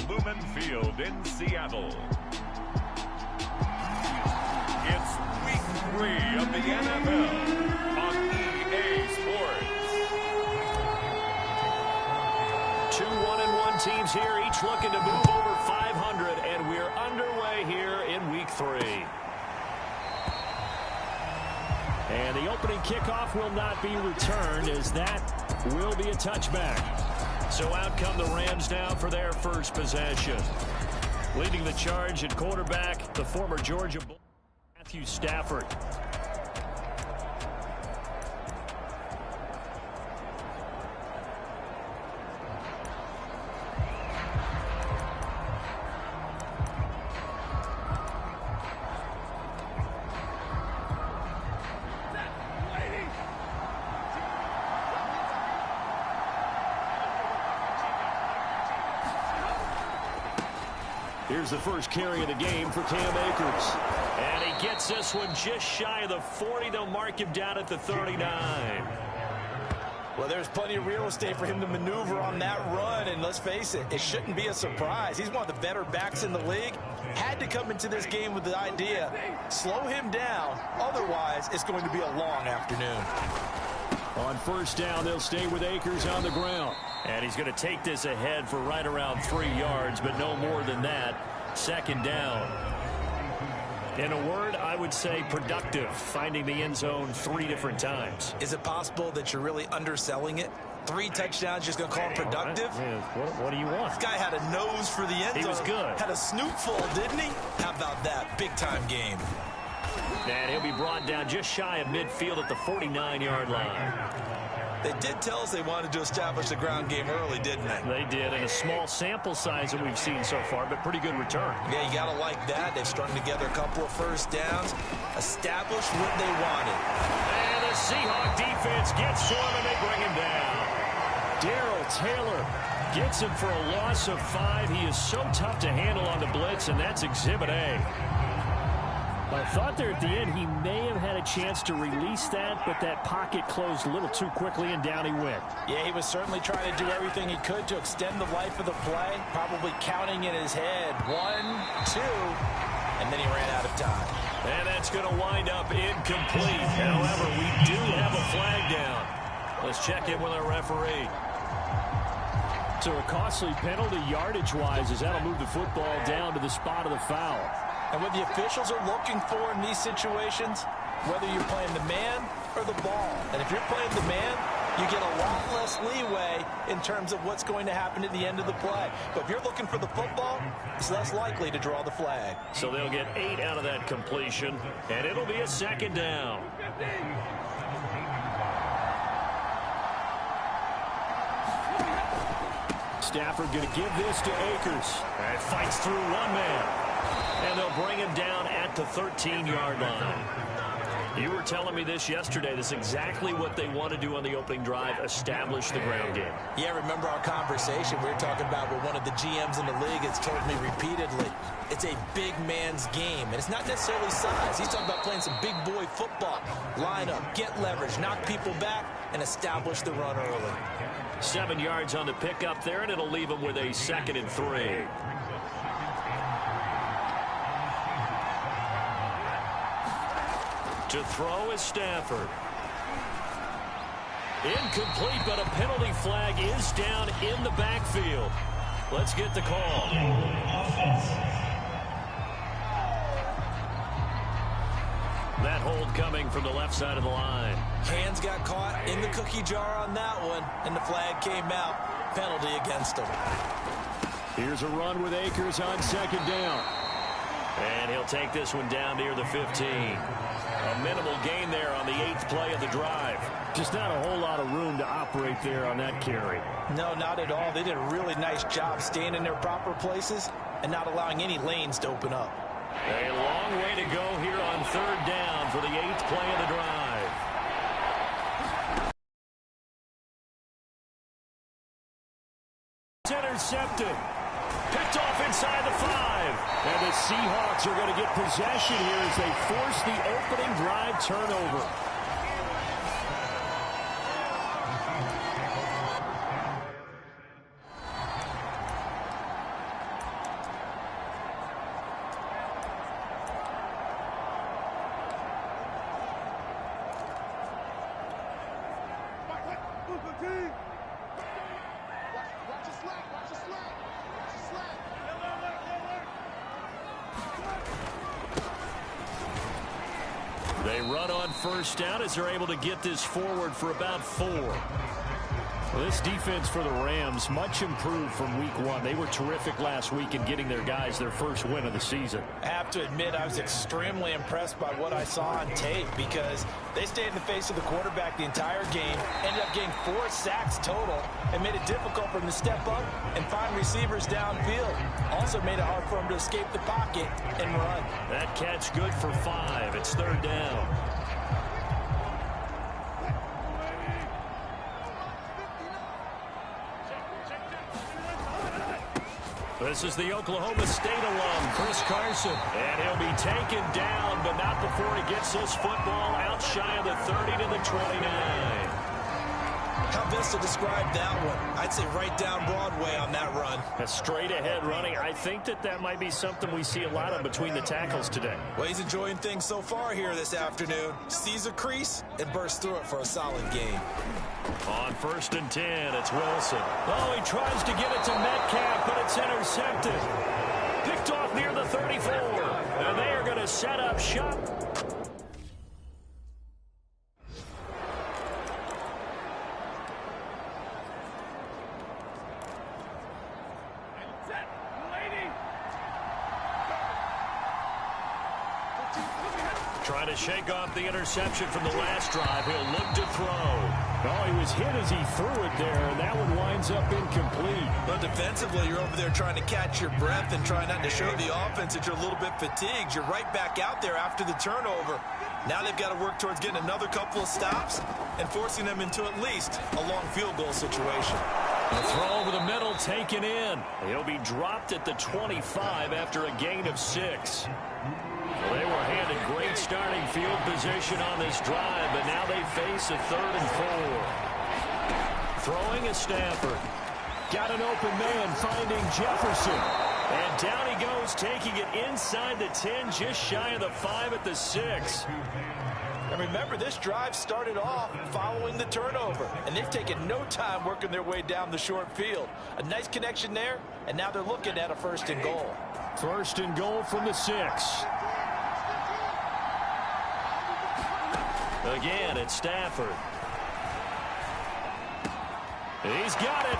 Lumen Field in Seattle. It's week 3 of the NFL on EA Sports. 2 1-1 teams here, each looking to move over 500, and we're underway here in week 3. And the opening kickoff will not be returned, as that will be a touchback. So out come the Rams now for their first possession. Leading the charge at quarterback, the former Georgia Bull, Matthew Stafford. Here's the first carry of the game for Cam Akers. And he gets this one just shy of the 40. They'll mark him down at the 39. Well, there's plenty of real estate for him to maneuver on that run. And let's face it, it shouldn't be a surprise. He's one of the better backs in the league. Had to come into this game with the idea, slow him down. Otherwise, it's going to be a long afternoon. On first down, they'll stay with Akers on the ground. And he's going to take this ahead for right around 3 yards, but no more than that. Second down. In a word, I would say productive, finding the end zone 3 different times. Is it possible that you're really underselling it? 3 touchdowns, just going to call him productive? Yeah, what do you want? This guy had a nose for the end zone. He was good. Had a snootful, didn't he? How about that? Big-time game. And he'll be brought down just shy of midfield at the 49-yard line. They did tell us they wanted to establish the ground game early, didn't they? They did, and a small sample size that we've seen so far, but pretty good return. Yeah, you got to like that. They've strung together a couple of first downs, established what they wanted. And the Seahawk defense gets to him, and they bring him down. Darrell Taylor gets him for a loss of 5. He is so tough to handle on the blitz, and that's Exhibit A. I thought there at the end he may have had a chance to release that, but that pocket closed a little too quickly, and down he went. Yeah, he was certainly trying to do everything he could to extend the life of the play, probably counting in his head 1, 2, and then he ran out of time. And that's going to wind up incomplete. However, we do have a flag down. Let's check in with our referee. So a costly penalty yardage-wise, as that'll move the football down to the spot of the foul. And what the officials are looking for in these situations, whether you're playing the man or the ball. And if you're playing the man, you get a lot less leeway in terms of what's going to happen at the end of the play. But if you're looking for the football, it's less likely to draw the flag. So they'll get 8 out of that completion, and it'll be a second down. Stafford going to give this to Akers. And fights through one man. And they'll bring him down at the 13-yard line. You were telling me this yesterday. This is exactly what they want to do on the opening drive, establish the ground game. Yeah, remember our conversation we were talking about with one of the GMs in the league has told me repeatedly, it's a big man's game. And it's not necessarily size. He's talking about playing some big boy football. Line up, get leverage, knock people back, and establish the run early. 7 yards on the pickup there, and it'll leave him with a 2nd and 3. To throw is Stafford. Incomplete, but a penalty flag is down in the backfield. Let's get the call. That hold coming from the left side of the line. Hands got caught in the cookie jar on that one, and the flag came out. Penalty against him. Here's a run with Akers on 2nd down. And he'll take this one down near the 15. A minimal gain there on the 8th play of the drive. Just not a whole lot of room to operate there on that carry. No, not at all. They did a really nice job staying in their proper places and not allowing any lanes to open up. A long way to go here on 3rd down for the 8th play of the drive. It's intercepted. Picked off inside the 5. And the Seahawks are going to get possession here as they force the opening drive turnover. They run on first down as they're able to get this forward for about 4. Well, this defense for the Rams, much improved from week 1. They were terrific last week in getting their guys their first win of the season. I have to admit, I was extremely impressed by what I saw on tape because they stayed in the face of the quarterback the entire game, ended up getting 4 sacks total, and made it difficult for them to step up and find receivers downfield. Also made it hard for them to escape the pocket and run. That catch good for 5. It's 3rd down. This is the Oklahoma State alum, Chris Carson. And he'll be taken down, but not before he gets this football out shy of the 30 to the 29. How best to describe that one? I'd say right down Broadway on that run. A straight ahead running. I think that might be something we see a lot of between the tackles today. Well, he's enjoying things so far here this afternoon. Sees a crease and bursts through it for a solid game. On 1st and 10, it's Wilson. Oh, he tries to get it to Metcalf, but it's intercepted. Picked off near the 34. And they are going to set up shop. Trying to shake off the interception from the last drive. He'll look to throw. Oh, he was hit as he threw it there, and that one winds up incomplete. But defensively, you're over there trying to catch your breath and trying not to show the offense that you're a little bit fatigued. You're right back out there after the turnover. Now they've got to work towards getting another couple of stops and forcing them into at least a long field goal situation. The throw over the middle taken in. He'll be dropped at the 25 after a gain of 6. Well, they were handed great starting field position on this drive, but now they face a 3rd and 4. Throwing is Stafford. Got an open man finding Jefferson. And down he goes, taking it inside the 10, just shy of the 5 at the 6. And remember, this drive started off following the turnover, and they've taken no time working their way down the short field. A nice connection there, and now they're looking at a 1st and goal. 1st and goal from the 6. Again, it's Stafford. He's got it.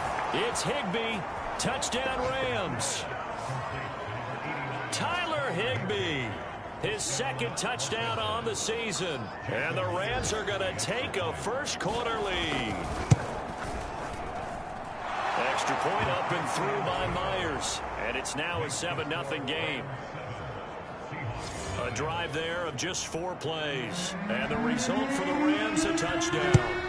It's Higbee. Touchdown, Rams. Tyler Higbee. His 2nd touchdown on the season. And the Rams are going to take a first-quarter lead. Extra point up and through by Myers. And it's now a 7-0 game. A drive there of just 4 plays. And the result for the Rams, a touchdown.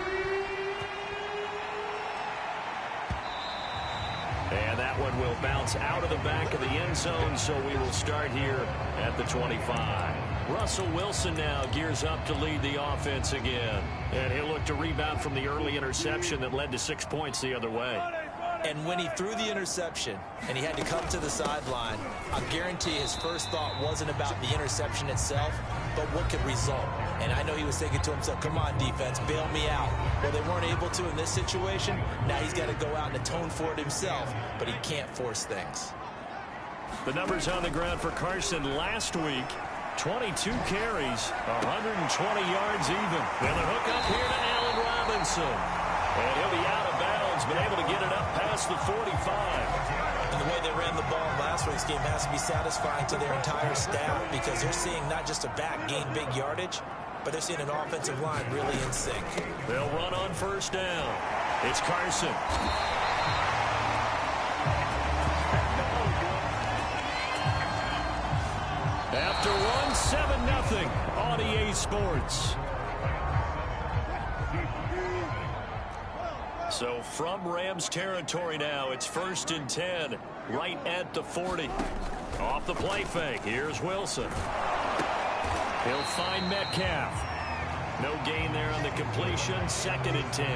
And that one will bounce out of the back of the end zone, so we will start here at the 25. Russell Wilson now gears up to lead the offense again. And he'll look to rebound from the early interception that led to 6 points the other way. And when he threw the interception and he had to come to the sideline, I guarantee his first thought wasn't about the interception itself, but what could result. And I know he was thinking to himself, come on, defense, bail me out. Well, they weren't able to in this situation. Now he's got to go out and atone for it himself, but he can't force things. The numbers on the ground for Carson last week. 22 carries, 120 yards even. And the hook up here to Allen Robinson. And he'll be out of bounds, but able to get it up past the 45. And the way they ran the ball last week's game has to be satisfying to their entire staff because they're seeing not just a back gain big yardage, but they're seeing an offensive line really in sync. They'll run on 1st down. It's Carson. After one, 7-0 on EA Sports. So from Rams territory now, it's 1st and 10, right at the 40. Off the play fake, here's Wilson. He'll find Metcalf. No gain there on the completion, 2nd and 10.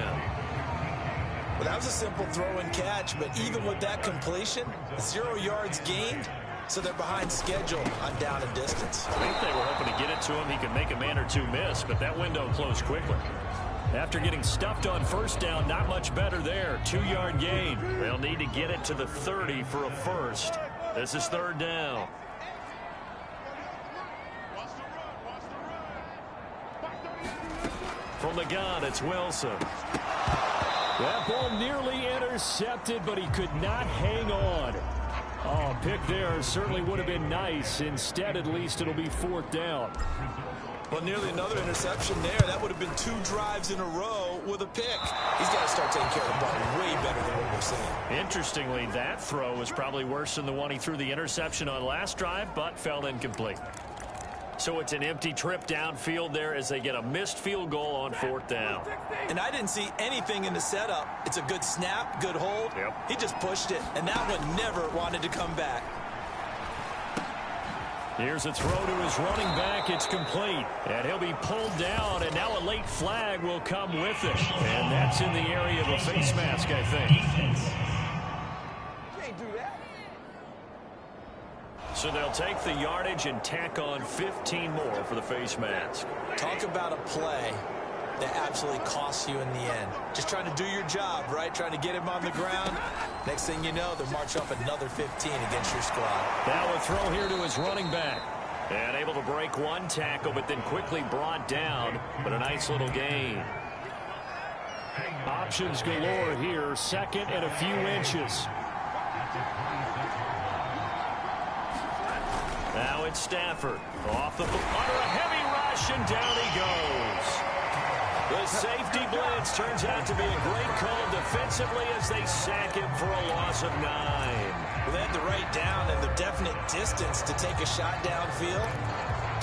Well, that was a simple throw and catch, but even with that completion, 0 yards gained, so they're behind schedule on down and distance. I think they were hoping to get it to him. He could make a man or two miss, but that window closed quickly. After getting stuffed on first down, not much better there. 2-yard gain. They'll need to get it to the 30 for a first. This is third down. From the gun, it's Wilson. That ball nearly intercepted, but he could not hang on. Oh, pick there certainly would have been nice. Instead, at least it'll be fourth down. Well, nearly another interception there. That would have been 2 drives in a row with a pick. He's got to start taking care of the ball way better than what we're seeing. Interestingly, that throw was probably worse than the one he threw the interception on last drive, but fell incomplete. So it's an empty trip downfield there as they get a missed field goal on fourth down. And I didn't see anything in the setup. It's a good snap, good hold. Yep. He just pushed it, and that one never wanted to come back. Here's a throw to his running back. It's complete. And he'll be pulled down, and now a late flag will come with it. And that's in the area of a face mask, I think. Can't do that. So they'll take the yardage and tack on 15 more for the face mask. Talk about a play that absolutely costs you in the end. Just trying to do your job, right? Trying to get him on the ground. Next thing you know, they'll march up another 15 against your squad. Now a throw here to his running back. And able to break one tackle, but then quickly brought down. But a nice little gain. Options galore here. Second and a few inches. Now it's Stafford. Off the under a heavy rush, and down he goes. The safety blitz turns out to be a great call defensively as they sack him for a loss of 9. Well, they had the right down and the definite distance to take a shot downfield,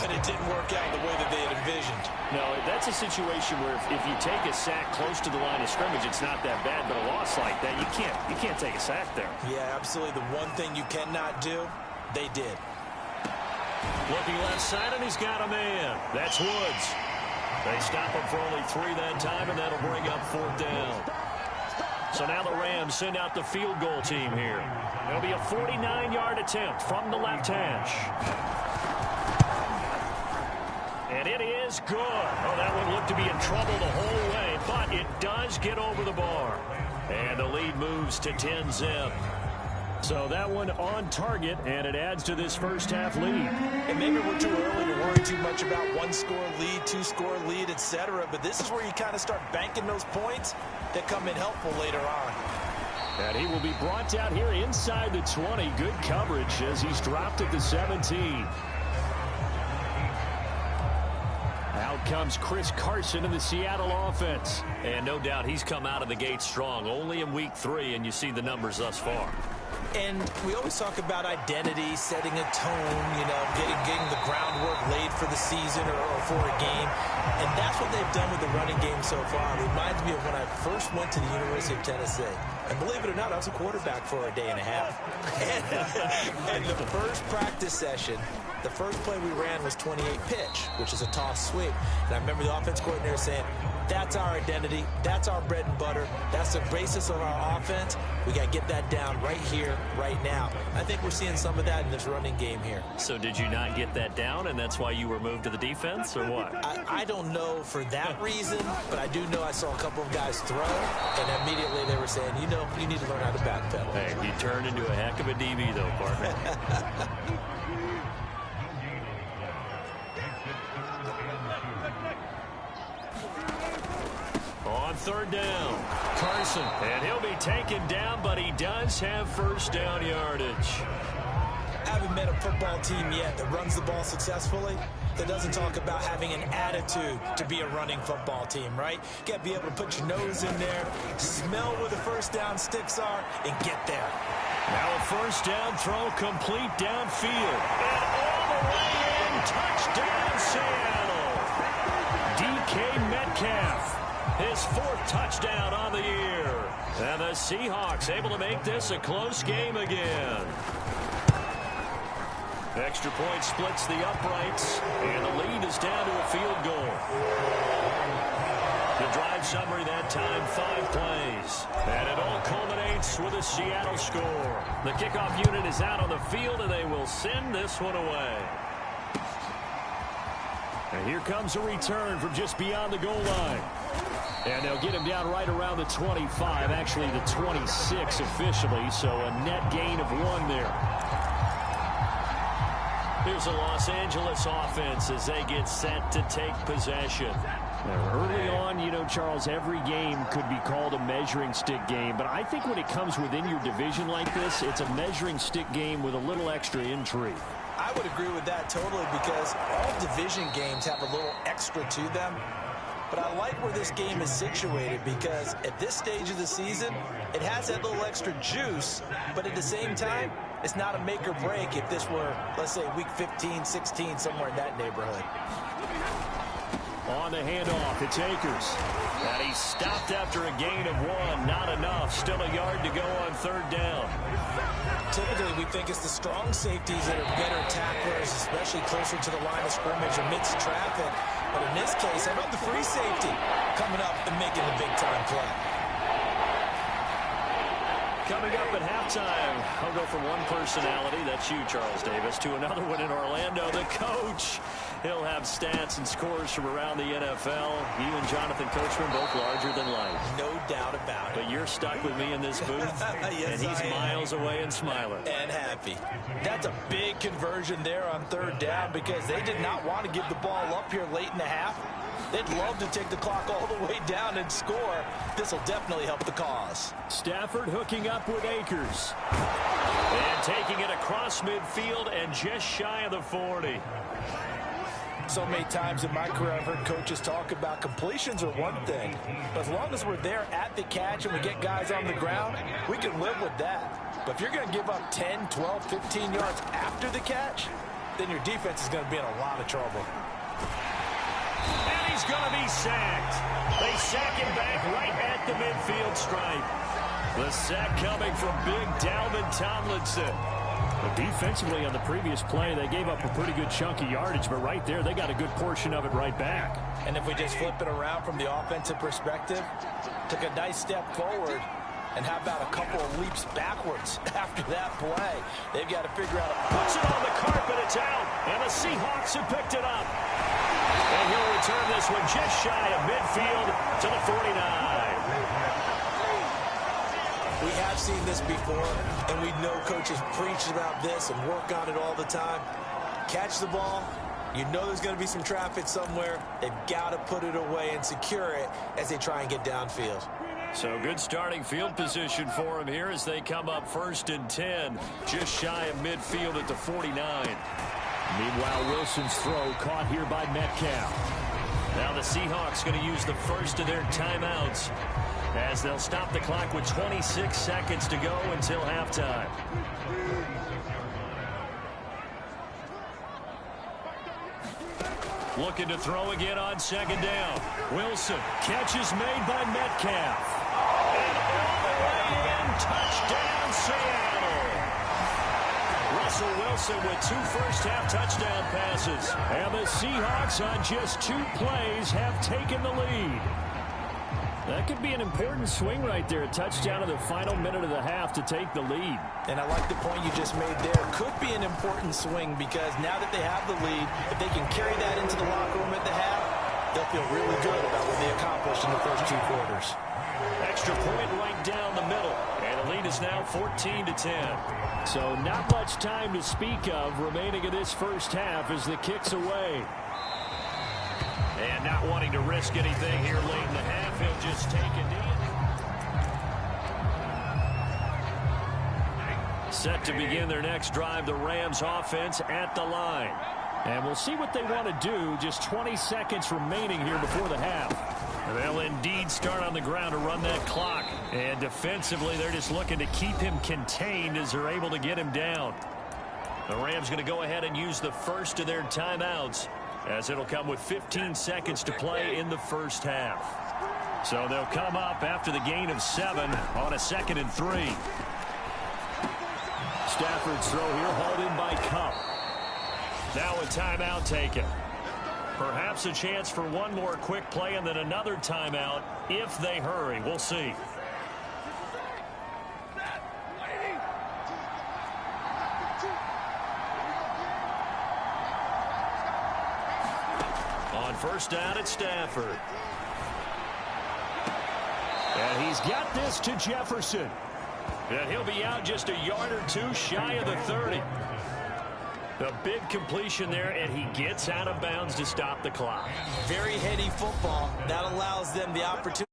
but it didn't work out the way that they had envisioned. No, that's a situation where if you take a sack close to the line of scrimmage, it's not that bad, but a loss like that, you can't take a sack there. Yeah, absolutely. The one thing you cannot do, they did. Looking left side, and he's got a man. That's Woods. They stop him for only 3 that time, and that'll bring up fourth down. So now the Rams send out the field goal team here. It'll be a 49-yard attempt from the left hash. And it is good. Oh, that one looked to be in trouble the whole way, but it does get over the bar. And the lead moves to 10-zip. So that one on target, and it adds to this first half lead. And maybe we're too early to worry too much about 1-score lead, 2-score lead, etc. But this is where you kind of start banking those points that come in helpful later on. And he will be brought down here inside the 20. Good coverage as he's dropped at the 17. Out comes Chris Carson in the Seattle offense. And no doubt he's come out of the gate strong. Only in week 3, and you see the numbers thus far. And we always talk about identity, setting a tone, you know, getting the groundwork laid for the season or for a game. And that's what they've done with the running game so far. It reminds me of when I first went to the University of Tennessee. And believe it or not, I was a quarterback for a day and a half. And the first practice session, the first play we ran was 28 pitch, which is a toss sweep. And I remember the offense coordinator saying, that's our identity. That's our bread and butter. That's the basis of our offense. We got to get that down right here, right now. I think we're seeing some of that in this running game here. So did you not get that down, and that's why you were moved to the defense, or what? I don't know for that reason, but I do know I saw a couple of guys throw, and immediately they were saying, you know, you need to learn how to backpedal. Hey, you turned into a heck of a DB, though, partner. On third down, Carson, and he'll be taken down, but he does have first down yardage. I haven't met a football team yet that runs the ball successfully that doesn't talk about having an attitude to be a running football team, right? You got to be able to put your nose in there, smell where the first down sticks are, and get there. Now a first down throw complete downfield. And all the way in, touchdown Seattle. DK Metcalf. His 4th touchdown on the year. And the Seahawks able to make this a close game again. Extra point splits the uprights, and the lead is down to a field goal. The drive summary that time, 5 plays. And it all culminates with a Seattle score. The kickoff unit is out on the field, and they will send this one away. And here comes a return from just beyond the goal line. And they'll get him down right around the 25, actually the 26 officially, so a net gain of 1 there. Here's the Los Angeles offense as they get set to take possession. Now, early on, you know, Charles, every game could be called a measuring stick game, but I think when it comes within your division like this, it's a measuring stick game with a little extra intrigue. I would agree with that totally because all division games have a little extra to them. But I like where this game is situated because at this stage of the season, it has that little extra juice, but at the same time, it's not a make or break if this were, let's say, week 15, 16, somewhere in that neighborhood. On the handoff, it's Akers. And he's stopped after a gain of 1. Not enough. Still a yard to go on 3rd down. Typically, we think it's the strong safeties that are better tacklers, especially closer to the line of scrimmage amidst traffic. But in this case, how about the free safety coming up and making the big-time play? Coming up at halftime, I'll go from one personality, that's you, Charles Davis, to another one in Orlando, the coach. He'll have stats and scores from around the NFL. You and Jonathan Coachman both larger than life. No doubt about it. But you're stuck with me in this booth, yes, and he's miles away and smiling. And happy. That's a big conversion there on 3rd down because they did not want to give the ball up here late in the half. They'd love to take the clock all the way down and score. This will definitely help the cause. Stafford hooking up with Akers. And taking it across midfield and just shy of the 40. So many times in my career I've heard coaches talk about completions are one thing. But as long as we're there at the catch and we get guys on the ground, we can live with that. But if you're going to give up 10, 12, 15 yards after the catch, then your defense is going to be in a lot of trouble. And he's going to be sacked. They sack him back right at the midfield stripe. The sack coming from big Dalvin Tomlinson. But defensively on the previous play, they gave up a pretty good chunk of yardage, but right there, they got a good portion of it right back. And if we just flip it around from the offensive perspective, took a nice step forward, and how about a couple of leaps backwards after that play? They've got to figure out. Puts it on the carpet, it's out, and the Seahawks have picked it up. And he'll return this one just shy of midfield to the 49. We have seen this before, and we know coaches preach about this and work on it all the time. Catch the ball. You know there's going to be some traffic somewhere. They've got to put it away and secure it as they try and get downfield. So good starting field position for him here as they come up 1st and 10, just shy of midfield at the 49. Meanwhile, Wilson's throw caught here by Metcalf. Now the Seahawks going to use the first of their timeouts as they'll stop the clock with 26 seconds to go until halftime. Looking to throw again on 2nd down. Wilson, catch is made by Metcalf. And all the way in, touchdown Seattle. Russell Wilson with 2 first-half touchdown passes. And the Seahawks on just 2 plays have taken the lead. That could be an important swing right there. A touchdown in the final minute of the half to take the lead. And I like the point you just made there. Could be an important swing because now that they have the lead, if they can carry that into the locker room at the half, they'll feel really good about what they accomplished in the first 2 quarters. Extra point right down the middle. And the lead is now 14-10. So not much time to speak of remaining in this first half as the kick's away. And not wanting to risk anything here late in the half, he'll just take a knee. Set to begin their next drive, the Rams offense at the line. And we'll see what they want to do. Just 20 seconds remaining here before the half. They'll indeed start on the ground to run that clock. And defensively, they're just looking to keep him contained as they're able to get him down. The Rams going to go ahead and use the first of their timeouts, as it'll come with 15 seconds to play in the first half. So they'll come up after the gain of 7 on a 2nd and 3. Stafford's throw here hauled in by Kupp. Now a timeout taken. Perhaps a chance for one more quick play and then another timeout if they hurry. We'll see. On 1st down, it's Stafford. He's got this to Jefferson. And he'll be out just a yard or two shy of the 30. A big completion there, and he gets out of bounds to stop the clock. Very heady football. That allows them the opportunity.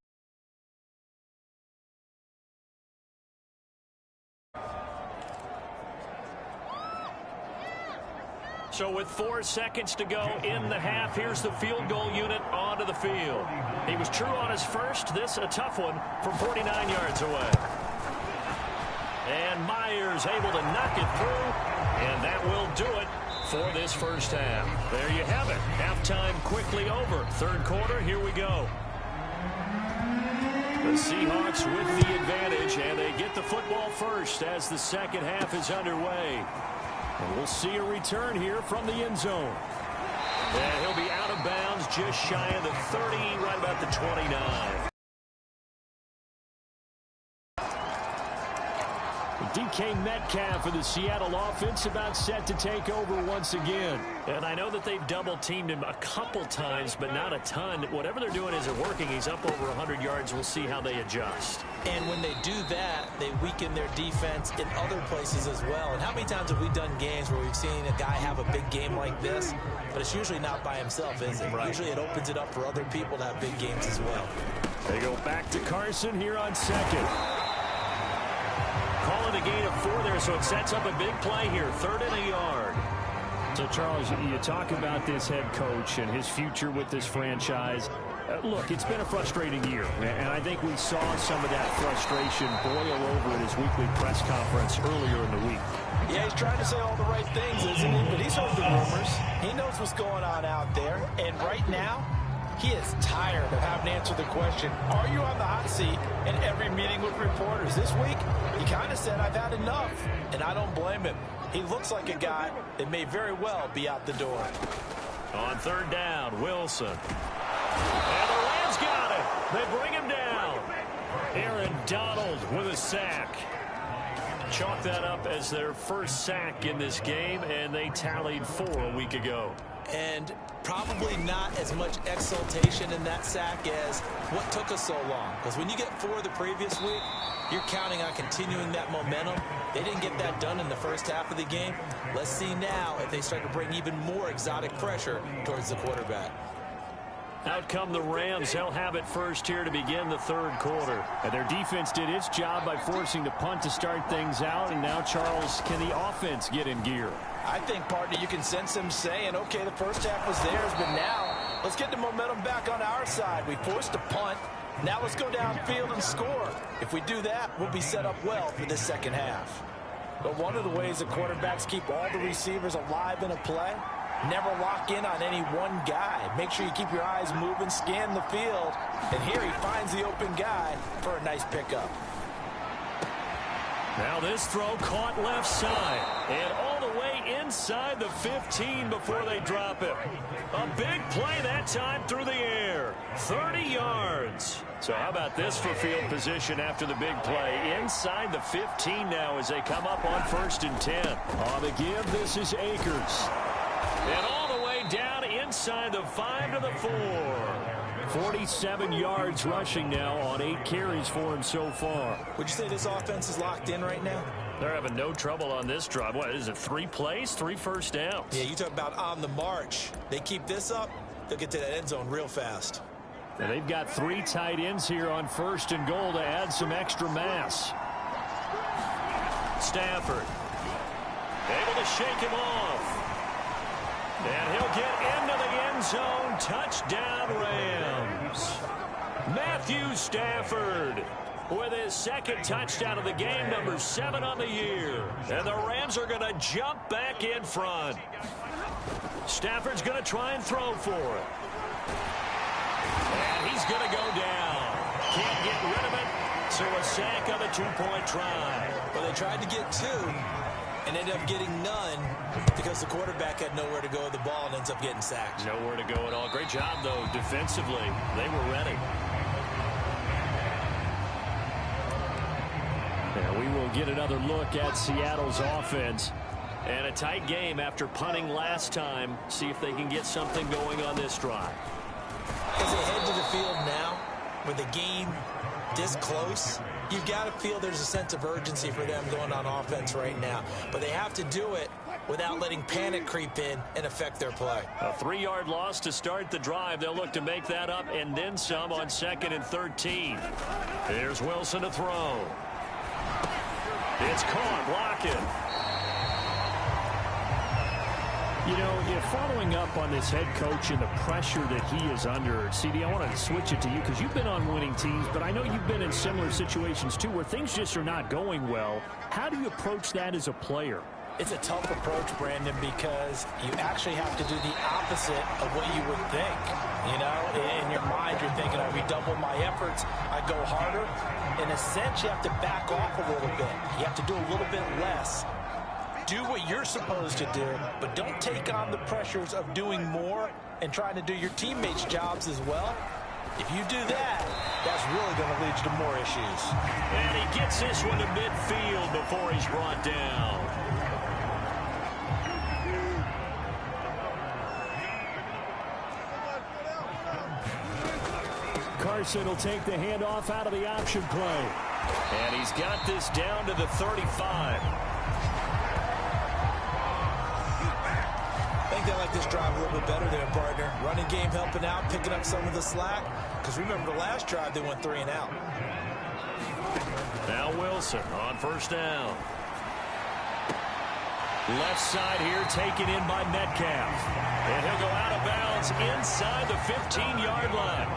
So with 4 seconds to go in the half, here's the field goal unit onto the field. He was true on his first. This a tough one from 49 yards away. And Myers able to knock it through, and that will do it for this first half. There you have it. Halftime quickly over. Third quarter, here we go. The Seahawks with the advantage, and they get the football first as the second half is underway. And we'll see a return here from the end zone. And he'll be out of bounds just shy of the 30, right about the 29. DK Metcalf for the Seattle offense about set to take over once again. And I know that they've double-teamed him a couple times, but not a ton. Whatever they're doing isn't working. He's up over 100 yards. We'll see how they adjust. And when they do that, they weaken their defense in other places as well. And how many times have we done games where we've seen a guy have a big game like this, but it's usually not by himself, is it? Right. Usually it opens it up for other people to have big games as well. They go back to Carson here on second. Calling a gain of 4 there, so it sets up a big play here. 3rd and a yard. So, Charles, you talk about this head coach and his future with this franchise. Look, it's been a frustrating year, and I think we saw some of that frustration boil over at his weekly press conference earlier in the week. Yeah, he's trying to say all the right things, isn't he? But he's heard the rumors. He knows what's going on out there, and right now, he is tired of having to answer the question, are you on the hot seat in every meeting with reporters? This week, he kind of said, I've had enough, and I don't blame him. He looks like a guy that may very well be out the door. On 3rd down, Wilson. And the Rams got it. They bring him down. Aaron Donald with a sack. Chalk that up as their first sack in this game, and they tallied 4 a week ago. And probably not as much exultation in that sack as what took us so long. Because when you get 4 the previous week, you're counting on continuing that momentum. They didn't get that done in the first half of the game. Let's see now if they start to bring even more exotic pressure towards the quarterback. Out come the Rams. They'll have it first here to begin the 3rd quarter. And their defense did its job by forcing the punt to start things out. And now, Charles, can the offense get in gear? I think, partner, you can sense them saying, okay, the first half was theirs, but now let's get the momentum back on our side. We forced a punt. Now let's go downfield and score. If we do that, we'll be set up well for this second half. But one of the ways the quarterbacks keep all the receivers alive in a play, never lock in on any one guy. Make sure you keep your eyes moving, scan the field. And here he finds the open guy for a nice pickup. Now this throw caught left side. And all the way inside the 15 before they drop it. A big play that time through the air. 30 yards. So how about this for field position after the big play? Inside the 15 now as they come up on 1st and 10. On the give, this is Akers. And all the way down inside the 5 to the 4. 47 yards rushing now on 8 carries for him so far. Would you say this offense is locked in right now? They're having no trouble on this drive. What is it, 3 plays, 3 first downs? Yeah, you talk about on the march. They keep this up, they'll get to that end zone real fast. And they've got 3 tight ends here on 1st and goal to add some extra mass. Stafford able to shake him off. And he'll get into the end zone. Touchdown, Rams. Matthew Stafford with his 2nd touchdown of the game, number 7 on the year. And the Rams are going to jump back in front. Stafford's going to try and throw for it. And he's going to go down. Can't get rid of it. So a sack on the 2-point try. Well, they tried to get 2 and ended up getting none because the quarterback had nowhere to go with the ball and ends up getting sacked. Nowhere to go at all. Great job, though, defensively. They were ready. And we will get another look at Seattle's offense. And a tight game after punting last time. See if they can get something going on this drive. As they head to the field now, with a game this close, you've got to feel there's a sense of urgency for them going on offense right now. But they have to do it without letting panic creep in and affect their play. A 3-yard loss to start the drive. They'll look to make that up and then some on 2nd and 13. Here's Wilson to throw. It's caught, blocking. You know, following up on this head coach and the pressure that he is under, CD, I want to switch it to you because you've been on winning teams, but I know you've been in similar situations too where things just are not going well. How do you approach that as a player? It's a tough approach, Brandon, because you actually have to do the opposite of what you would think. You know, in your mind, you're thinking, I redouble my efforts, I go harder. In a sense, you have to back off a little bit. You have to do a little bit less. Do what you're supposed to do, but don't take on the pressures of doing more and trying to do your teammates' jobs as well. If you do that, that's really going to lead to more issues. And he gets this one to midfield before he's brought down. Carson will take the handoff out of the option play. And he's got this down to the 35. I think they like this drive a little bit better there, partner. Running game helping out, picking up some of the slack. Because remember the last drive, they went 3 and out. Now Wilson on first down. Left side here taken in by Metcalf. And he'll go out of bounds inside the 15-yard line.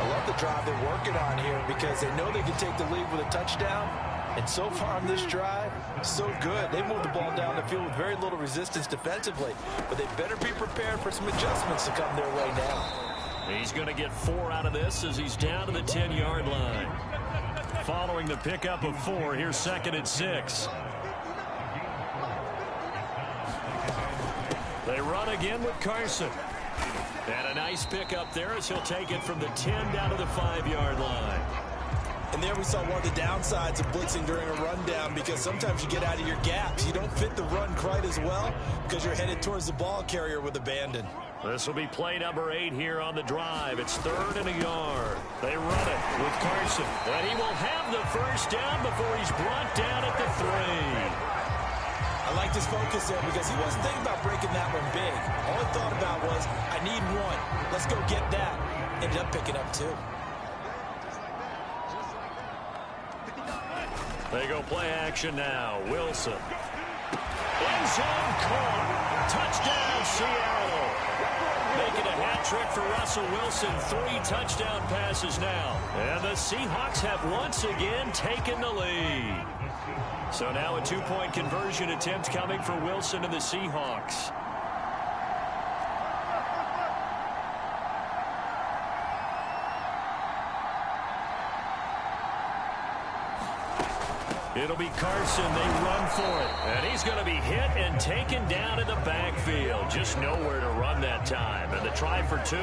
I love the drive they're working on here because they know they can take the lead with a touchdown. And so far on this drive, so good. They moved the ball down the field with very little resistance defensively. But they better be prepared for some adjustments to come their way now. He's going to get 4 out of this as he's down to the 10-yard line. Following the pickup of 4, here's 2nd and 6. They run again with Carson. And a nice pickup there as he'll take it from the 10 down to the 5-yard line. And there we saw one of the downsides of blitzing during a rundown because sometimes you get out of your gaps. You don't fit the run quite as well because you're headed towards the ball carrier with abandon. This will be play number 8 here on the drive. It's 3rd and a yard. They run it with Carson. And he will have the first down before he's brought down at the 3. I like this focus there because he wasn't thinking about breaking that one big. All he thought about was, I need 1. Let's go get that. Ended up picking up 2. They go play action now. Wilson. End zone caught. Touchdown, Seattle. Making a hat trick for Russell Wilson. 3 touchdown passes now. And the Seahawks have once again taken the lead. So now a 2-point conversion attempt coming for Wilson and the Seahawks. It'll be Carson. They run for it. And he's going to be hit and taken down in the backfield. Just nowhere to run that time. And the try for 2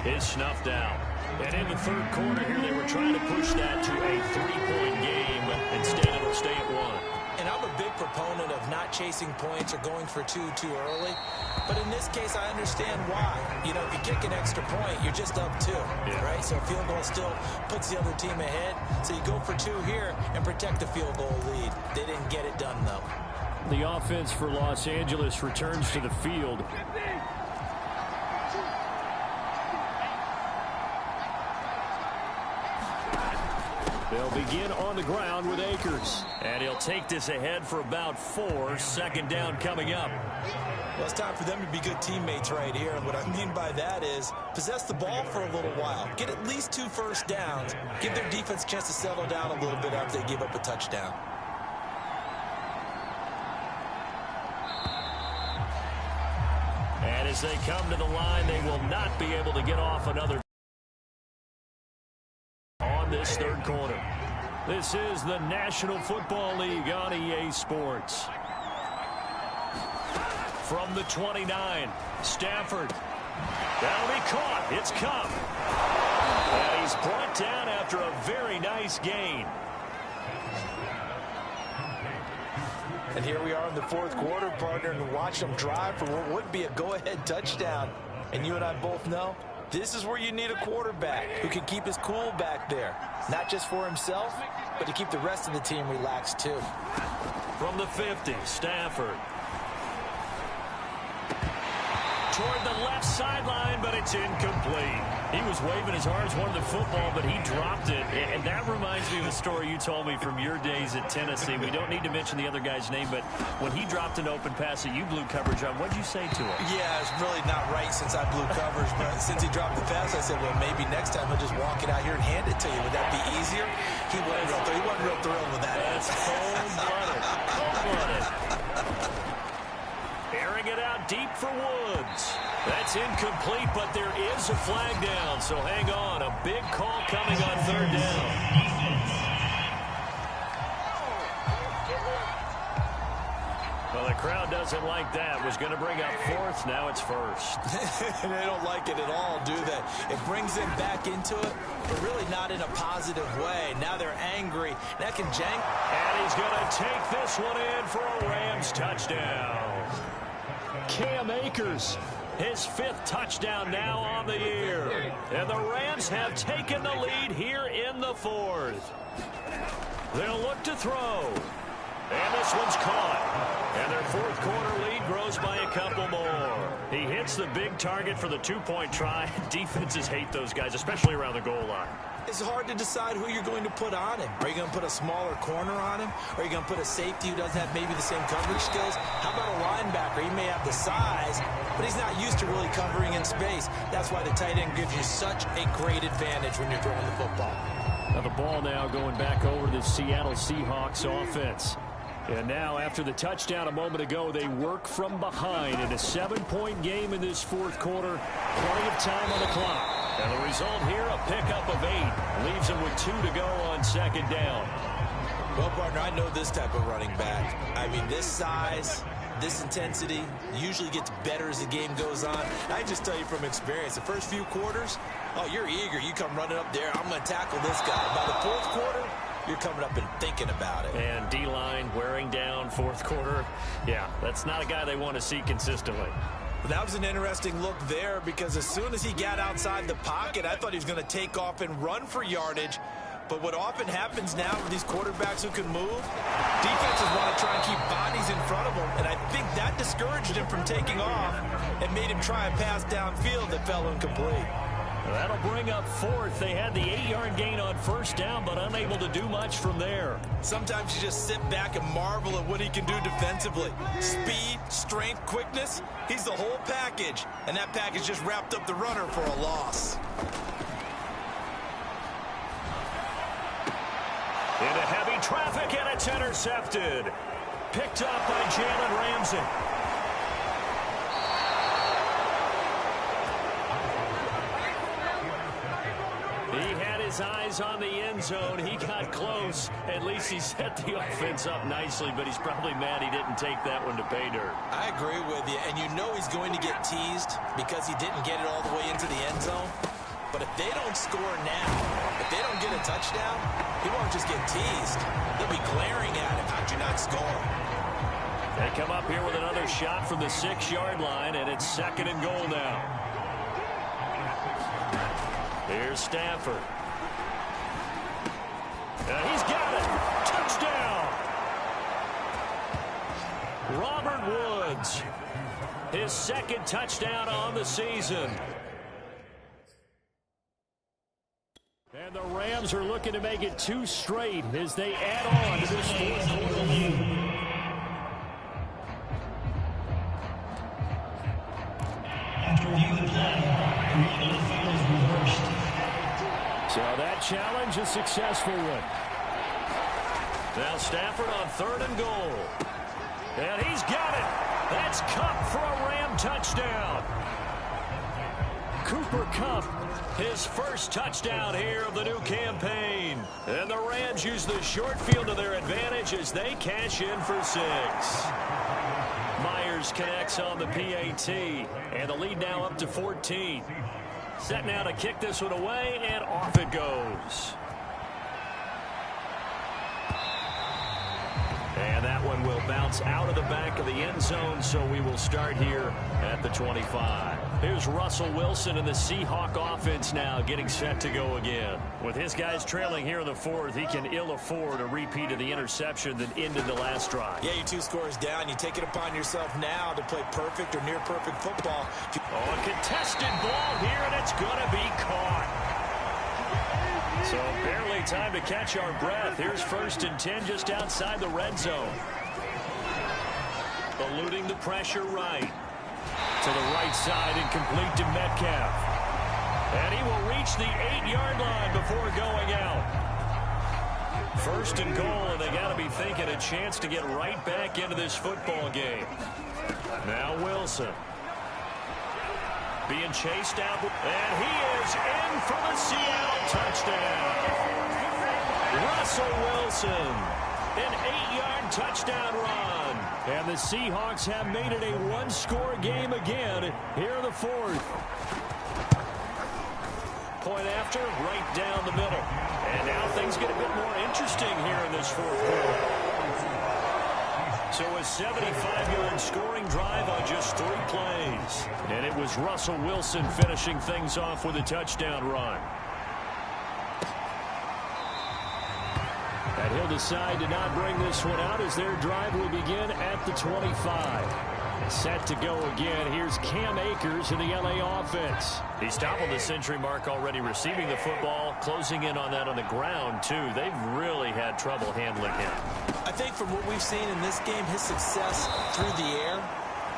is snuffed out. And in the 3rd quarter here, they were trying to push that to a 3-point game. But instead, it'll stay at 1. And I'm a big proponent of not chasing points or going for 2 too early. But in this case, I understand why. You know, if you kick an extra point, you're just up 2, right? So a field goal still puts the other team ahead. So you go for 2 here and protect the field goal lead. They didn't get it done, though. The offense for Los Angeles returns to the field. They'll begin on the ground with Akers. And he'll take this ahead for about 4. 2nd down coming up. Well, it's time for them to be good teammates right here. And what I mean by that is possess the ball for a little while. Get at least 2 first downs. Give their defense a chance to settle down a little bit after they give up a touchdown. And as they come to the line, they will not be able to get off another on this 3rd quarter. This is the National Football League on EA Sports. From the 29, Stafford. That'll be caught. It's Cup. And he's brought down after a very nice gain. And here we are in the 4th quarter, partner, and watch them drive for what would be a go-ahead touchdown. And you and I both know This is where you need a quarterback who can keep his cool back there. Not just for himself, but to keep the rest of the team relaxed too. From the 50, Stafford. Toward the left sideline, but it's incomplete. He was waving his arms, wanted the football, but he dropped it. And that reminds me of a story you told me from your days at Tennessee. We don't need to mention the other guy's name, but when he dropped an open pass that you blew coverage on, what'd you say to him? Yeah, it's really not right since I blew coverage, but since he dropped the pass, I said, well, maybe next time he'll just walk it out here and hand it to you. Would that be easier? He wasn't real thrilled with that. That's cold-blooded. Cold-blooded. Airing it out deep for Woods. That's incomplete, but there is a flag down, so hang on. A big call coming on third down. Well, the crowd doesn't like that. Was going to bring up fourth. Now it's first. They don't like it at all, do they? It brings them back into it, but really not in a positive way. Now they're angry. That can jank. And he's going to take this one in for a Rams touchdown. Cam Akers, his 5th touchdown now on the year. And the Rams have taken the lead here in the 4th. They'll look to throw. And this one's caught. And their 4th quarter lead grows by a couple more. He hits the big target for the 2-point try. Defenses hate those guys, especially around the goal line. It's hard to decide who you're going to put on him. Are you going to put a smaller corner on him? Or are you going to put a safety who doesn't have maybe the same coverage skills? How about a linebacker? He may have the size, but he's not used to really covering in space. That's why the tight end gives you such a great advantage when you're throwing the football. Now the ball now going back over to the Seattle Seahawks offense. And now after the touchdown a moment ago, they work from behind in a 7-point game in this 4th quarter. Plenty of time on the clock. And the result here, a pickup of 8. Leaves them with 2 to go on 2nd down. Well, partner, I know this type of running back. I mean, this size, this intensity usually gets better as the game goes on. I just tell you from experience, the first few quarters, oh, you're eager. You come running up there, I'm going to tackle this guy. By the 4th quarter, you're coming up and thinking about it. And D-line wearing down 4th quarter. Yeah, that's not a guy they want to see consistently. That was an interesting look there because as soon as he got outside the pocket, I thought he was going to take off and run for yardage. But what often happens now with these quarterbacks who can move, defenses want to try and keep bodies in front of them. And I think that discouraged him from taking off and made him try a pass downfield that fell incomplete. That'll bring up 4th. They had the 8-yard gain on 1st down, but unable to do much from there. Sometimes you just sit back and marvel at what he can do defensively. Speed, strength, quickness, he's the whole package. And that package just wrapped up the runner for a loss. Into heavy traffic, and it's intercepted. Picked up by Jalen Ramsey. His eyes on the end zone. He got close. At least he set the offense up nicely, but he's probably mad he didn't take that one to pay dirt. I agree with you, and you know he's going to get teased because he didn't get it all the way into the end zone. But if they don't score now, if they don't get a touchdown, he won't just get teased. They'll be glaring at him. How'd you not score? They come up here with another shot from the 6-yard line, and it's 2nd and goal now. Here's Stafford. He's got it. Touchdown. Robert Woods. His 2nd touchdown on the season. And the Rams are looking to make it 2 straight as they add on to this 4th quarter lead. After review the play, the field is reversed. So that challenge a successful one. Now Stafford on 3rd and goal. And he's got it. That's Kupp for a Ram touchdown. Cooper Kupp, his 1st touchdown here of the new campaign. And the Rams use the short field to their advantage as they cash in for 6. Myers connects on the PAT. And the lead now up to 14. Set now to kick this one away, and off it goes. And that one will bounce out of the back of the end zone, so we will start here at the 25. Here's Russell Wilson and the Seahawk offense now getting set to go again. With his guys trailing here in the fourth, he can ill afford a repeat of the interception that ended the last drive. Yeah, you're 2 scores down. You take it upon yourself now to play perfect or near perfect football. Oh, a contested ball here, and it's going to be caught. So barely time to catch our breath. Here's 1st and 10 just outside the red zone. Eluding the pressure right. To the right side and complete to Metcalf. And he will reach the 8-yard line before going out. 1st and goal, and they got to be thinking a chance to get right back into this football game. Now Wilson. Being chased out, and he is in for the Seattle touchdown. Russell Wilson, an 8-yard touchdown run. And the Seahawks have made it a 1-score game again here in the fourth. Point after, right down the middle. And now things get a bit more interesting here in this fourth quarter. So a 75-yard scoring drive on just 3 plays. And it was Russell Wilson finishing things off with a touchdown run. And he'll decide to not bring this one out as their drive will begin at the 25. Set to go again. Here's Cam Akers in the LA offense. He's toppling the century mark already, receiving the football, closing in on that on the ground, too. They've really had trouble handling him. I think from what we've seen in this game, his success through the air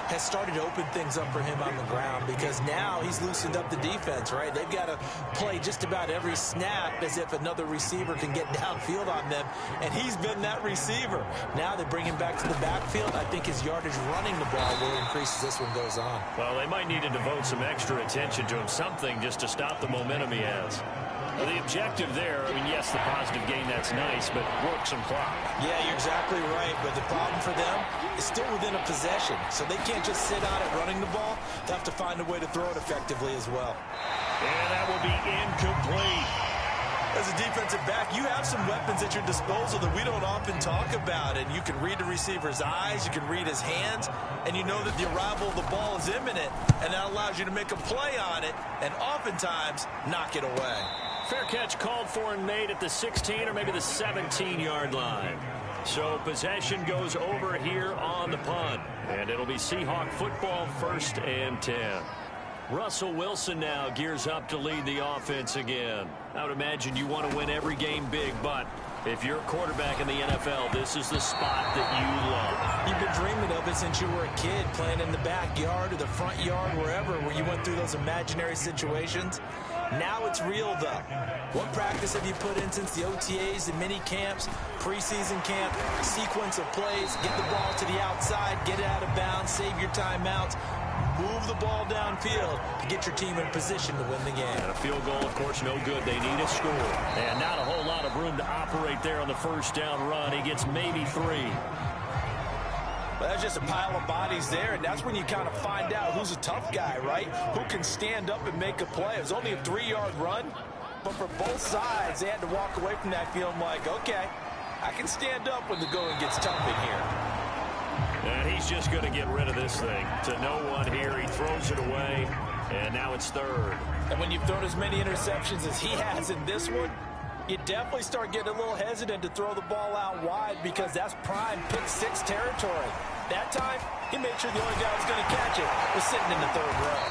has started to open things up for him on the ground, because now he's loosened up the defense, right? They've got to play just about every snap as if another receiver can get downfield on them, and he's been that receiver. Now they bring him back to the backfield. I think his yardage running the ball will increase as this one goes on. Well, they might need to devote some extra attention to him, something just to stop the momentum he has. Well, the objective there, I mean, yes, the positive gain, that's nice, but work some clock. Yeah, you're exactly right, but the problem for them is still within a possession, so they can't just sit on it running the ball. They have to find a way to throw it effectively as well. And that will be incomplete. As a defensive back, you have some weapons at your disposal that we don't often talk about, and you can read the receiver's eyes, you can read his hands, and you know that the arrival of the ball is imminent, and that allows you to make a play on it and oftentimes knock it away. Fair catch called for and made at the 16 or maybe the 17-yard line. So possession goes over here on the punt, and it'll be Seahawk football, 1st and 10. Russell Wilson now gears up to lead the offense again. I would imagine you want to win every game big, but if you're a quarterback in the NFL, this is the spot that you love. You've been dreaming of it since you were a kid, playing in the backyard or the front yard, wherever, where you went through those imaginary situations. Now it's real, though. What practice have you put in since the OTAs, the mini camps, preseason camp, sequence of plays, get the ball to the outside, get it out of bounds, save your timeouts, move the ball downfield to get your team in position to win the game. And a field goal, of course, no good. They need a score. And not a whole lot of room to operate there on the 1st down run. He gets maybe 3. Well, that's just a pile of bodies there, and that's when you kind of find out who's a tough guy, right? Who can stand up and make a play. It was only a 3-yard run, but for both sides, they had to walk away from that feeling like, okay, I can stand up when the going gets tough in here. And he's just going to get rid of this thing. To no one here, he throws it away, and now it's 3rd. And when you've thrown as many interceptions as he has in this one, you definitely start getting a little hesitant to throw the ball out wide, because that's prime pick-6 territory. That time, he made sure the only guy who was going to catch it was sitting in the 3rd row.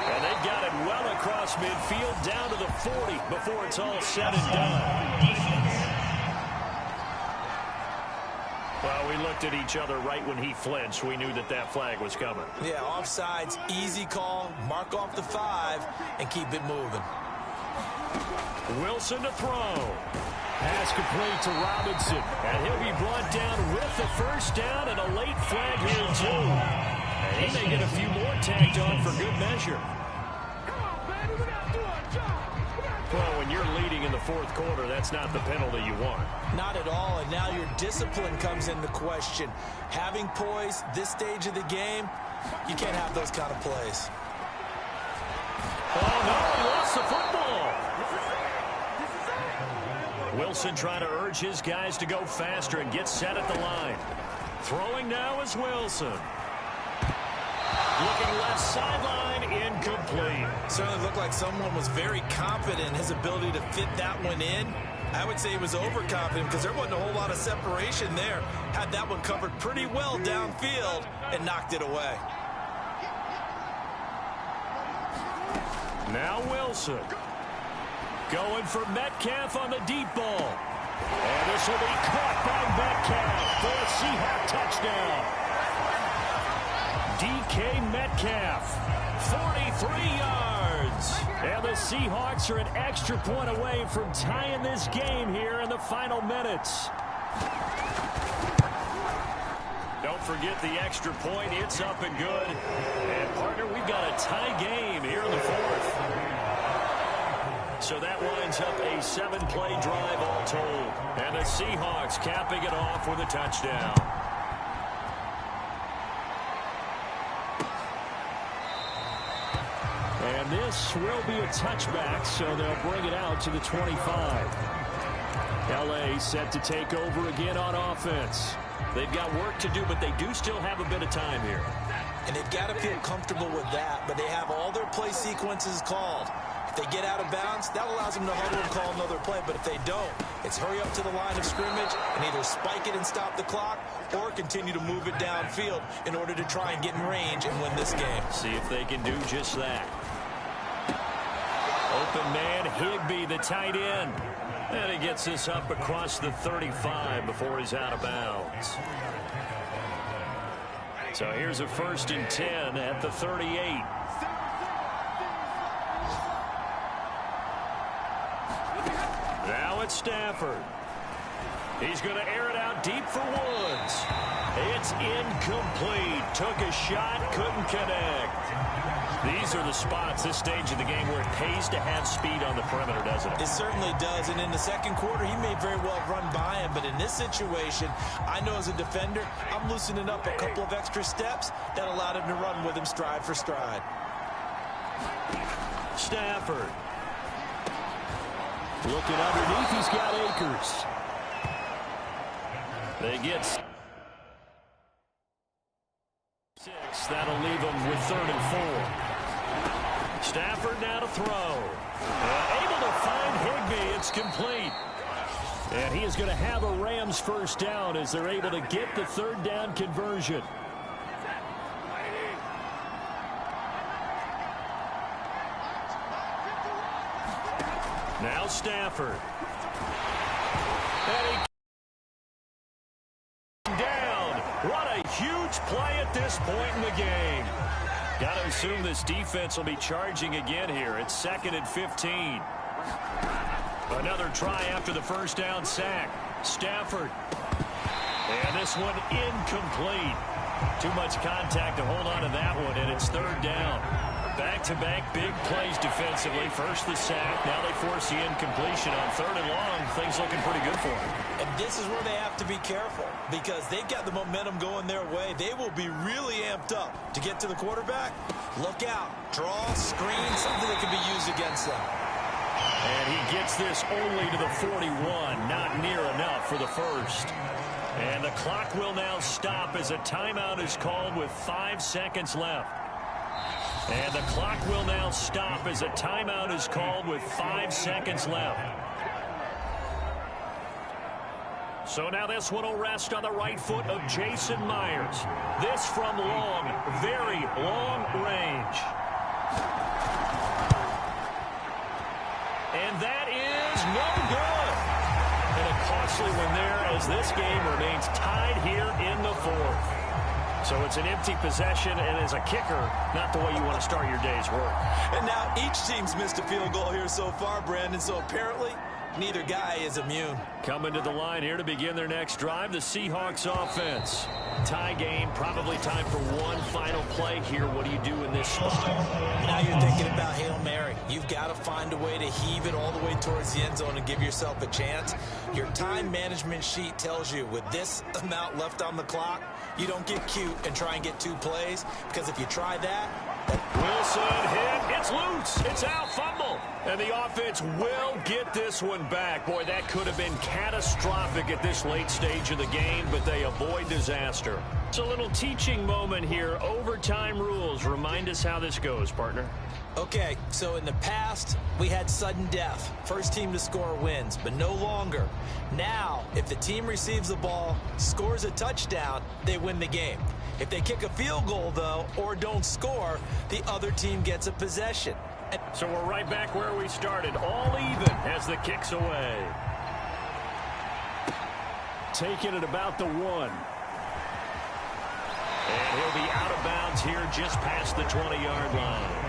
And they got it well across midfield down to the 40 before it's all said and done. Well, we looked at each other right when he flinched. We knew that that flag was coming. Yeah, offsides, easy call, mark off the 5, and keep it moving. Wilson to throw. Pass complete to Robinson. And he'll be brought down with the 1st down and a late flag here, too. And he may get a few more tacked on for good measure. Well, when you're leading in the 4th quarter, that's not the penalty you want. Not at all, and now your discipline comes into question. Having poise this stage of the game, you can't have those kind of plays. Oh, no, he lost the football. Wilson trying to urge his guys to go faster and get set at the line. Throwing now is Wilson. Looking left sideline incomplete. Certainly looked like someone was very confident in his ability to fit that one in. I would say he was overconfident because there wasn't a whole lot of separation there. Had that one covered pretty well downfield and knocked it away. Now Wilson. Going for Metcalf on the deep ball. And this will be caught by Metcalf for a Seahawk touchdown. DK Metcalf, 43 yards. And the Seahawks are an extra point away from tying this game here in the final minutes. Don't forget the extra point. It's up and good. And, partner, we've got a tie game here in the fourth. So that winds up a 7-play drive all told. And the Seahawks capping it off with a touchdown. And this will be a touchback, so they'll bring it out to the 25. LA set to take over again on offense. They've got work to do, but they do still have a bit of time here. And they've got to feel comfortable with that, but they have all their play sequences called. If they get out of bounds, that allows them to huddle and call another play. But if they don't, it's hurry up to the line of scrimmage and either spike it and stop the clock or continue to move it downfield in order to try and get in range and win this game. See if they can do just that. Open man, Higbee, the tight end. And he gets this up across the 35 before he's out of bounds. So here's a 1st and 10 at the 38. Now it's Stafford. He's going to air it out deep for Woods. It's incomplete. Took a shot, couldn't connect. These are the spots, this stage of the game, where it pays to have speed on the perimeter, doesn't it? It certainly does, and in the second quarter, he may very well run by him, but in this situation, I know as a defender, I'm loosening up a couple of extra steps that allowed him to run with him stride for stride. Stafford. Looking underneath, he's got Akers. They get 6. That'll leave them with 3rd and 4. Stafford now to throw. Able to find Higbee. It's complete. And he is going to have a Rams first down as they're able to get the 3rd down conversion. Now Stafford. And he down. What a huge play at this point in the game. Got to assume this defense will be charging again here. It's 2nd and 15. Another try after the first down sack. Stafford. And this one incomplete. Too much contact to hold on to that one, and it's 3rd down. Back-to-back big plays defensively. First the sack. Now they force the incompletion on 3rd and long. Things looking pretty good for them. And this is where they have to be careful because they've got the momentum going their way. They will be really amped up to get to the quarterback. Look out. Draw, screen, something that can be used against them. And he gets this only to the 41. Not near enough for the first. And the clock will now stop as a timeout is called with 5 seconds left. And the clock will now stop as a timeout is called with 5 seconds left. So now this one will rest on the right foot of Jason Myers. This from long, very long range. And that is no good. And a costly one there as this game remains tied here in the 4th. So it's an empty possession, and as a kicker, not the way you want to start your day's work. And now each team's missed a field goal here so far, Brandon, so apparently neither guy is immune. Coming to the line here to begin their next drive, the Seahawks offense. Tie game, probably time for one final play here. What do you do in this spot? Now you're thinking about Hail Mary. You've got to find a way to heave it all the way towards the end zone and give yourself a chance. Your time management sheet tells you with this amount left on the clock, you don't get cute and try and get 2 plays, because if you try that, Wilson hit. It's loose. It's out. Fumble. And the offense will get this one back. Boy, that could have been catastrophic at this late stage of the game, but they avoid disaster. It's a little teaching moment here. Overtime rules. Remind us how this goes, partner. Okay, so in the past, we had sudden death. First team to score wins, but no longer. Now, if the team receives the ball, scores a touchdown, they win the game. If they kick a field goal, though, or don't score, the other team gets a possession. So we're right back where we started, all even as the kick's away. Taking it about the 1. And he'll be out of bounds here just past the 20-yard line.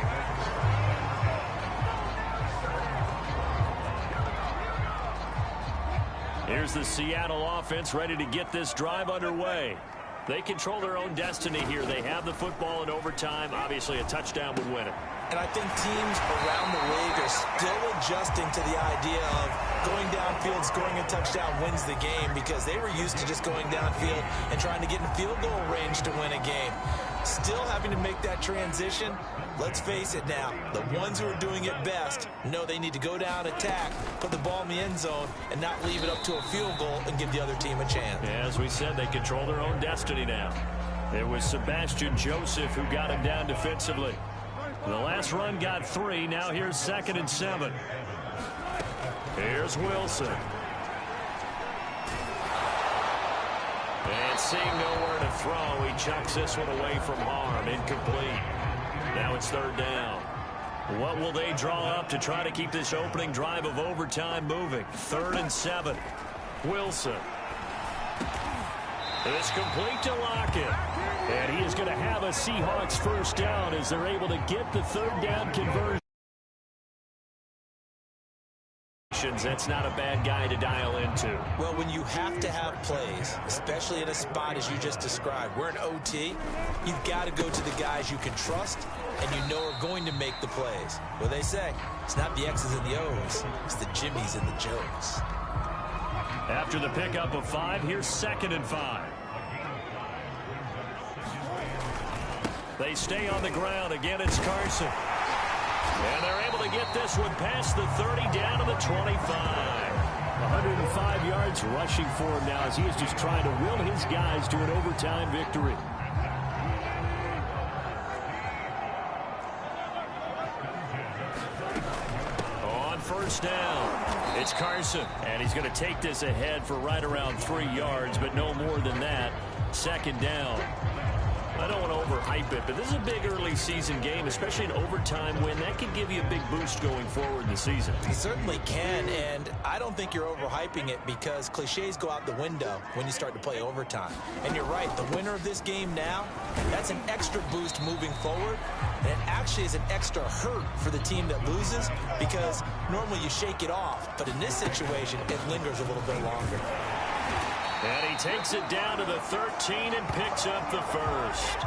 Here's the Seattle offense ready to get this drive underway. They control their own destiny here. They have the football in overtime. Obviously, a touchdown would win it. And I think teams around the league are still adjusting to the idea of going downfield, scoring a touchdown wins the game, because they were used to just going downfield and trying to get in field goal range to win a game. Still having to make that transition. Let's face it now, the ones who are doing it best know they need to go down, attack, put the ball in the end zone, and not leave it up to a field goal and give the other team a chance. Yeah, as we said, they control their own destiny now. It was Sebastian Joseph who got him down defensively. The last run got 3. Now here's 2nd and 7. Here's Wilson. And seeing nowhere to throw, he chucks this one away from harm. Incomplete. Now it's 3rd down. What will they draw up to try to keep this opening drive of overtime moving? 3rd and 7. Wilson. It's complete to Lockett. And he is going to have a Seahawks first down as they're able to get the 3rd down conversion. That's not a bad guy to dial into. Well, when you have to have plays, especially in a spot as you just described, we're in OT, you've got to go to the guys you can trust and you know are going to make the plays. What they say, it's not the X's and the O's, it's the Jimmies and the Joes. After the pickup of 5, here's 2nd and 5. They stay on the ground. Again, it's Carson. And they're able to get this one past the 30, down to the 25. 105 yards rushing for him now as he is just trying to will his guys to an overtime victory. On 1st down, it's Carson. And he's going to take this ahead for right around 3 yards, but no more than that. 2nd down. I don't want to overhype it, but this is a big early season game, especially an overtime win. That could give you a big boost going forward in the season. It certainly can, and I don't think you're overhyping it because cliches go out the window when you start to play overtime. And you're right, the winner of this game now, that's an extra boost moving forward, and it actually is an extra hurt for the team that loses because normally you shake it off, but in this situation, it lingers a little bit longer. And he takes it down to the 13 and picks up the 1st.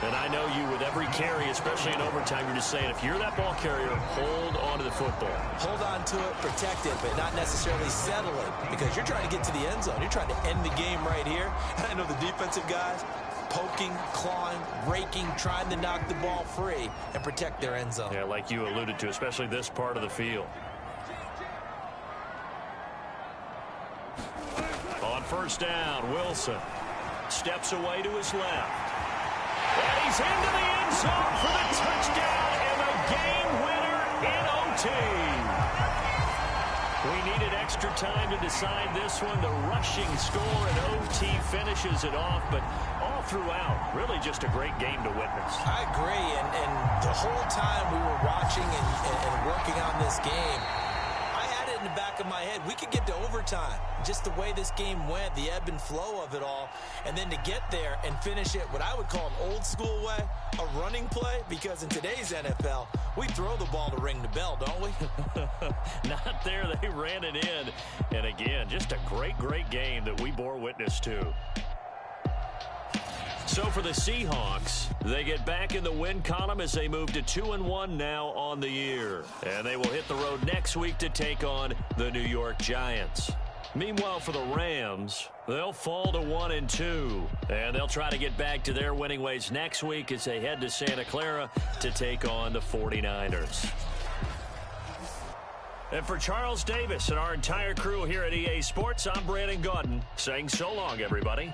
And I know you, with every carry, especially in overtime, you're just saying, if you're that ball carrier, hold on to the football. Hold on to it, protect it, but not necessarily settle it because you're trying to get to the end zone. You're trying to end the game right here. And I know the defensive guys poking, clawing, raking, trying to knock the ball free and protect their end zone. Yeah, like you alluded to, especially this part of the field. On 1st down, Wilson steps away to his left. And he's into the end zone for the touchdown and a game winner in OT. We needed extra time to decide this one. The rushing score in OT finishes it off, but all throughout, really just a great game to witness. I agree, and the whole time we were watching and working on this game, in the back of my head, we could get to overtime. Just the way this game went, the ebb and flow of it all, and then to get there and finish it what I would call an old school way, a running play, because in today's NFL, we throw the ball to ring the bell, don't we? Not there. They ran it in. And again, just a great, great game that we bore witness to. So for the Seahawks, they get back in the win column as they move to 2-1 now on the year. And they will hit the road next week to take on the New York Giants. Meanwhile, for the Rams, they'll fall to 1-2. And they'll try to get back to their winning ways next week as they head to Santa Clara to take on the 49ers. And for Charles Davis and our entire crew here at EA Sports, I'm Brandon Gaudin saying so long, everybody.